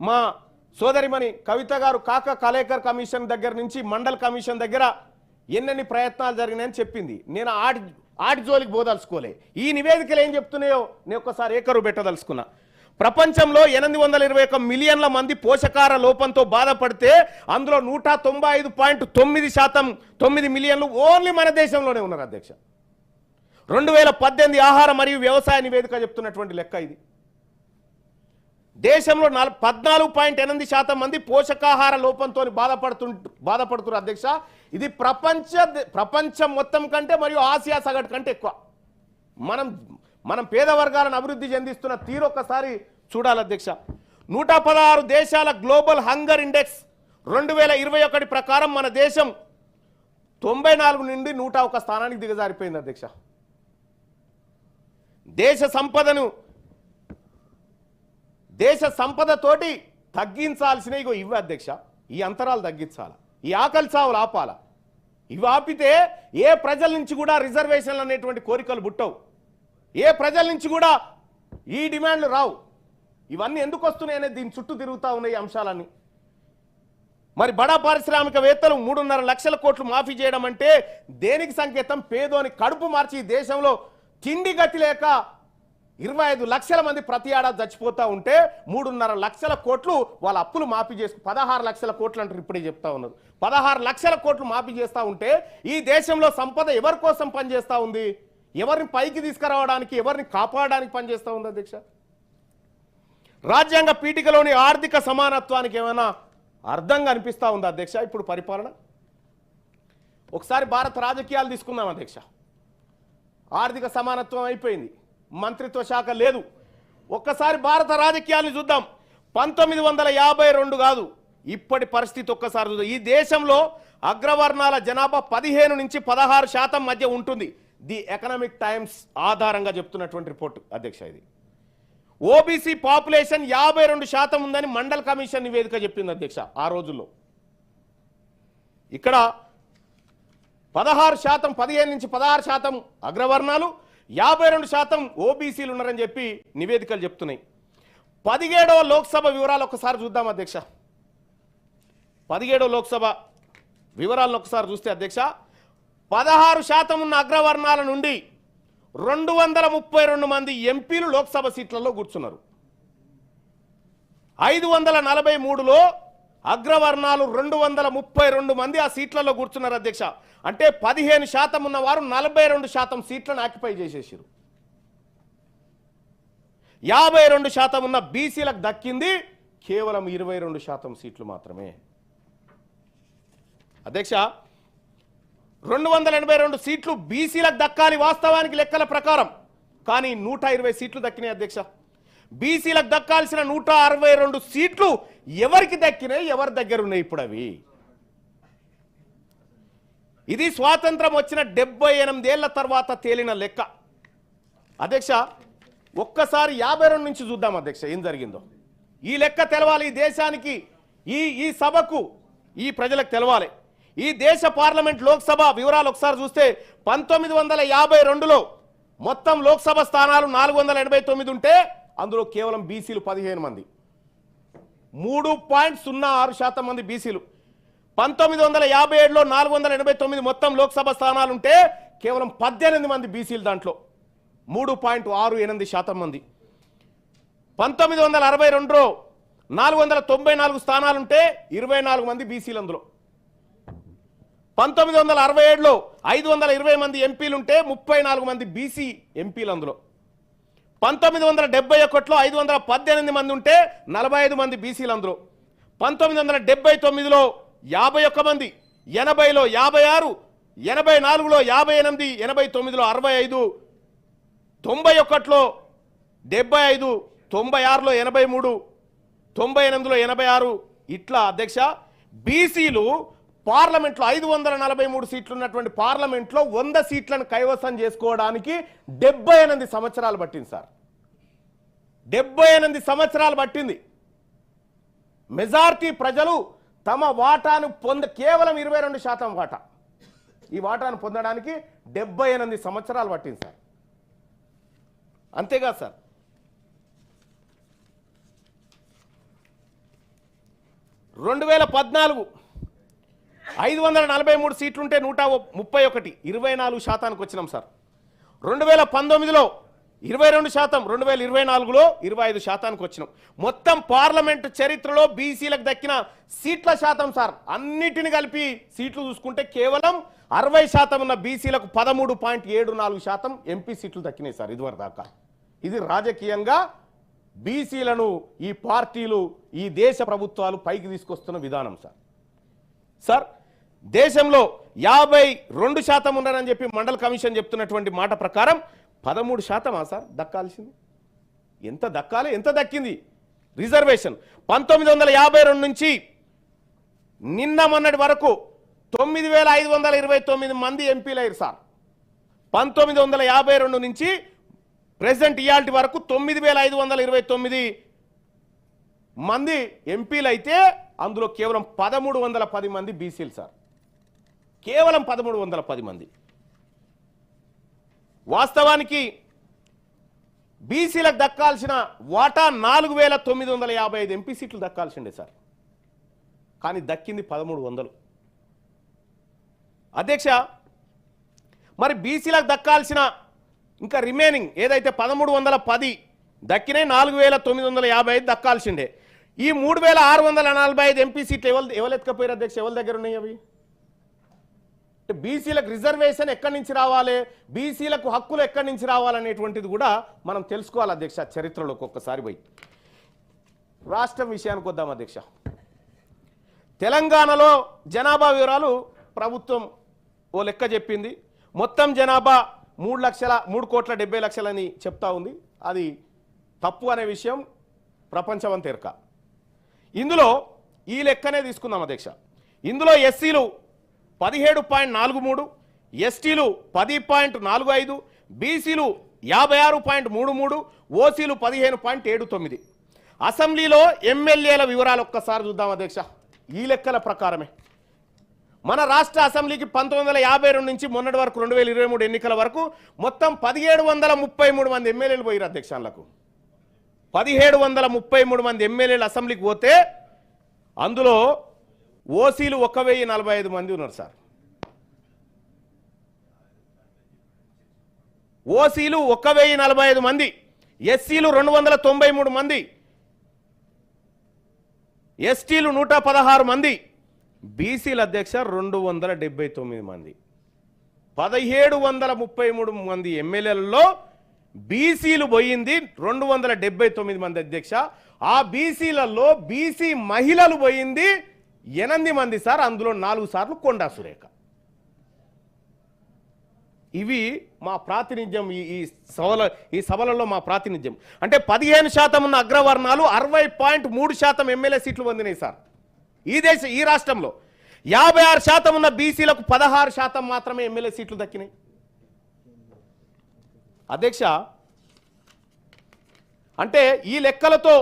మా సోదరిమణి కవిత గారు కాక కలేకర్ కమిషన్ దగ్గర నుంచి మండల్ కమిషన్ దగ్గర ఎన్నెన్ని ప్రయత్నాలు జరిగినాయని చెప్పింది. నేను ఆటి జోలికి పోదలుచుకోలే. ఈ నివేదికలు ఏం చెప్తున్నాయో నేను ఒక్కసారి ఏకరు పెట్టదలుచుకున్నా. ప్రపంచంలో 821 మిలియన్ల మంది పోషకాహార లోపంతో బాధపడితే అందులో 195.9% 9 మిలియన్లు ఓన్లీ మన దేశంలోనే ఉన్నారు అధ్యక్ష. 2018 ఆహార మరియు వ్యవసాయ నివేదిక చెప్తున్నటువంటి లెక్క ఇది. దేశంలో 14.8% మంది పోషకాహార లోపంతో బాధపడుతున్నారు అధ్యక్ష. ఇది ప్రపంచం మొత్తం కంటే మరియు ఆసియా సగటు కంటే ఎక్కువ. మనం పేద వర్గాలను అభివృద్ధి చెందిస్తున్న తీరు ఒక్కసారి చూడాలి అధ్యక్ష. 116 దేశాల గ్లోబల్ హంగర్ ఇండెక్స్ 2021 ప్రకారం మన దేశం 94 నుండి 101 స్థానానికి దిగజారిపోయింది అధ్యక్ష. దేశ సంపదతోటి తగ్గించాల్సిన ఇవి అధ్యక్ష. ఈ అంతరాలు తగ్గించాలి, ఈ ఆకలి చావులు ఆపాల. ఇవి ఆపితే ఏ ప్రజల నుంచి కూడా రిజర్వేషన్లు అనేటువంటి కోరికలు పుట్టవు, ఏ ప్రజల నుంచి కూడా ఈ డిమాండ్లు రావు. ఇవన్నీ ఎందుకు వస్తున్నాయి అనేది దీని చుట్టూ తిరుగుతూ ఉన్నాయి అంశాలన్నీ. మరి బడా పారిశ్రామికవేత్తలు 3.5 లక్షల కోట్లు మాఫీ చేయడం అంటే దేనికి సంకేతం? పేదోని కడుపు మార్చి ఈ దేశంలో తిండి గతి లేక 25 లక్షల మంది ప్రతి ఏడాది చచ్చిపోతూ ఉంటే 3.5 లక్షల కోట్లు వాళ్ళ అప్పులు మాఫీ చేస్తూ 16 లక్షల కోట్లు అంటారు. ఇప్పుడే చెప్తా ఉన్నారు. 16 లక్షల కోట్లు మాఫీ చేస్తూ ఉంటే ఈ దేశంలో సంపద ఎవరి కోసం పనిచేస్తూ ఉంది? ఎవరిని పైకి తీసుకురావడానికి, ఎవరిని కాపాడడానికి పనిచేస్తూ ఉంది అధ్యక్ష? రాజ్యాంగ పీఠికలోని ఆర్థిక సమానత్వానికి ఏమైనా అర్థంగా అనిపిస్తూ ఉంది అధ్యక్ష ఇప్పుడు పరిపాలన? ఒకసారి భారత రాజకీయాలు తీసుకుందాం అధ్యక్ష. ఆర్థిక సమానత్వం అయిపోయింది, మంత్రిత్వ శాఖ లేదు. ఒక్కసారి భారత రాజకీయాలను చూద్దాం. 1952 కాదు, ఇప్పటి పరిస్థితి ఒక్కసారి చూద్దాం. ఈ దేశంలో అగ్రవర్ణాల జనాభా 15 నుంచి 16% మధ్య ఉంటుంది. ది ఎకనామిక్ టైమ్స్ ఆధారంగా చెప్తున్నటువంటి రిపోర్ట్ అధ్యక్ష ఇది. ఓబీసీ పాపులేషన్ 52% ఉందని మండల్ కమిషన్ నివేదిక చెప్పింది అధ్యక్ష ఆ రోజుల్లో. ఇక్కడ 16%, 15 నుంచి 16% అగ్రవర్ణాలు, 52% ఓబీసీలు ఉన్నారని చెప్పి నివేదికలు చెప్తున్నాయి. 17వ లోక్సభ వివరాలు ఒకసారి చూద్దాం అధ్యక్ష. 17వ లోక్సభ వివరాలను ఒకసారి చూస్తే అధ్యక్ష 16% ఉన్న అగ్రవర్ణాల నుండి 232 మంది ఎంపీలు లోక్సభ సీట్లలో కూర్చున్నారు. 543లో అగ్రవర్ణాలు 232 మంది ఆ సీట్లలో కూర్చున్నారు అధ్యక్ష. అంటే 15% ఉన్నవారు 42% సీట్లను ఆక్యుపై చేసేసారు. 52% ఉన్న బీసీలకు దక్కింది కేవలం 22% సీట్లు మాత్రమే అధ్యక్ష. 282 సీట్లు బీసీలకు దక్కాలి వాస్తవానికి లెక్కల ప్రకారం, కానీ 120 సీట్లు దక్కినాయి అధ్యక్ష. బీసీలకు దక్కాల్సిన 162 సీట్లు ఎవరికి దక్కినాయి, ఎవరి దగ్గర ఉన్నాయి ఇప్పుడు అవి? ఇది స్వాతంత్రం వచ్చిన 78 ఏళ్ల తర్వాత తేలిన లెక్క అధ్యక్ష. ఒక్కసారి 52 నుంచి చూద్దాం అధ్యక్ష ఏం జరిగిందో. ఈ లెక్క తెలవాలి ఈ దేశానికి, ఈ సభకు, ఈ ప్రజలకు తెలవాలి. ఈ దేశ పార్లమెంట్ లోక్సభ వివరాలు ఒకసారి చూస్తే 1952లో మొత్తం లోక్సభ స్థానాలు 489 ఉంటే అందులో కేవలం బీసీలు 15 మంది, 3.06% మంది బీసీలు. 1957లో 489 మొత్తం లోక్సభ స్థానాలు ఉంటే కేవలం 18 మంది బీసీలు, దాంట్లో 3.68% మంది. 1962లో 494 స్థానాలుంటే 24 మంది బీసీలు అందులో. 1967లో 520 మంది ఎంపీలుంటే 34 మంది బీసీ ఎంపీలు అందులో. 1971లో 518 మంది ఉంటే 45 మంది బీసీలు అందులో. 1979లో 51 మంది, 80లో 56, 84లో 58, 89లో 65, 91లో 75, 96లో 83, 98లో 86 ఇట్లా అధ్యక్ష. బీసీలు పార్లమెంట్లో 543 సీట్లు ఉన్నటువంటి పార్లమెంట్లో 100 సీట్లను కైవసం చేసుకోవడానికి 78 సంవత్సరాలు పట్టింది సార్. 78 సంవత్సరాలు పట్టింది. మెజారిటీ ప్రజలు తమ వాటాను కేవలం 22% వాటా, ఈ వాటాను పొందడానికి 78 సంవత్సరాలు పట్టింది సార్. అంతేగా సార్. 2014 543 సీట్లుంటే 131 24% వచ్చినాం సార్. 2019లో 22%, 2024లో 25% వచ్చినాం. మొత్తం పార్లమెంట్ చరిత్రలో బీసీలకు దక్కిన సీట్ల శాతం సార్ అన్నిటిని కలిపి సీట్లు చూసుకుంటే కేవలం 60% ఉన్న బీసీలకు 13.74% ఎంపీ సీట్లు దక్కినాయి సార్ ఇదివరకు దాకా. ఇది రాజకీయంగా బీసీలను ఈ పార్టీలు ఈ దేశ ప్రభుత్వాలు పైకి తీసుకొస్తున్న విధానం సార్. సార్ దేశంలో 52% ఉన్నారని చెప్పి మండల్ కమిషన్ చెప్తున్నటువంటి మాట ప్రకారం 13% సార్ దక్కాల్సింది. ఎంత దక్కాలి, ఎంత దక్కింది రిజర్వేషన్? 1952 నుంచి నిన్న మొన్నటి వరకు 9529 మంది ఎంపీలు అయ్యారు సార్. 1952 నుంచి ప్రెసిడెంట్ ఇయాల్టి వరకు 9529 మంది ఎంపీలు అయితే అందులో కేవలం 1310 మంది బీసీలు సార్. కేవలం 1310 మంది. వాస్తవానికి బీసీలకు దక్కాల్సిన వాటా 4955 ఎంపీ సీట్లు దక్కాల్సిండే సార్. కానీ దక్కింది 1300. అధ్యక్ష, మరి బీసీలకు దక్కాల్సిన ఇంకా రిమైనింగ్ ఏదైతే 1310 దక్కినాయి, 4955 దక్కాల్సిండే. ఈ 3645 ఎంపీ సీట్లు ఎవరు ఎత్తుకపోయారు అధ్యక్ష? ఎవరి దగ్గర ఉన్నాయి అవి? బీసీలకు రిజర్వేషన్ ఎక్కడి నుంచి రావాలి, బీసీలకు హక్కులు ఎక్కడి నుంచి రావాలనేటువంటిది కూడా మనం తెలుసుకోవాలి అధ్యక్ష. చరిత్రలోకి ఒక్కసారి పోయి రాష్ట్రం విషయానికి వద్దాం అధ్యక్ష. తెలంగాణలో జనాభా వివరాలు ప్రభుత్వం ఓ లెక్క చెప్పింది. మొత్తం జనాభా 3,70,00,000 అని చెప్తా ఉంది. అది తప్పు అనే విషయం ప్రపంచమంతా ఎరక. ఇందులో ఈ లెక్కనే తీసుకుందాం అధ్యక్ష. ఇందులో ఎస్సీలు 17.43, ఎస్టీలు 10.45, బీసీలు 56.33, ఓసీలు 15.79. అసెంబ్లీలో ఎమ్మెల్యేల వివరాలు ఒక్కసారి చూద్దాం అధ్యక్ష. ఈ లెక్కల ప్రకారమే మన రాష్ట్ర అసెంబ్లీకి 1952 నుంచి మొన్నటి వరకు 2023 ఎన్నికల వరకు మొత్తం 1733 మంది ఎమ్మెల్యేలు పోయారు అధ్యక్షాలకు. 1733 మంది ఎమ్మెల్యేలు అసెంబ్లీకి పోతే అందులో ఓసీలు 1045 మంది ఉన్నారు సార్. ఓసీలు 1045 మంది, ఎస్సీలు 293 మంది, ఎస్టీలు 116 మంది, బీసీల అధ్యక్ష 279 మంది. 1733 మంది ఎమ్మెల్యేలలో బీసీలు పోయింది 279 మంది అధ్యక్ష. ఆ బీసీలలో బీసీ మహిళలు పోయింది 8 మంది సార్. అందులో 4 సార్లు కొండా సురేఖ. ఇవి మా ప్రాతినిధ్యం, ఈ సభలలో మా ప్రాతినిధ్యం. అంటే 15% ఉన్న అగ్రవర్ణాలు 60.3% ఎమ్మెల్యే సీట్లు పొందినాయి సార్ ఈ రాష్ట్రంలో. 56% ఉన్న బీసీలకు 16% మాత్రమే ఎమ్మెల్యే సీట్లు దక్కినాయి అధ్యక్ష. అంటే ఈ లెక్కలతో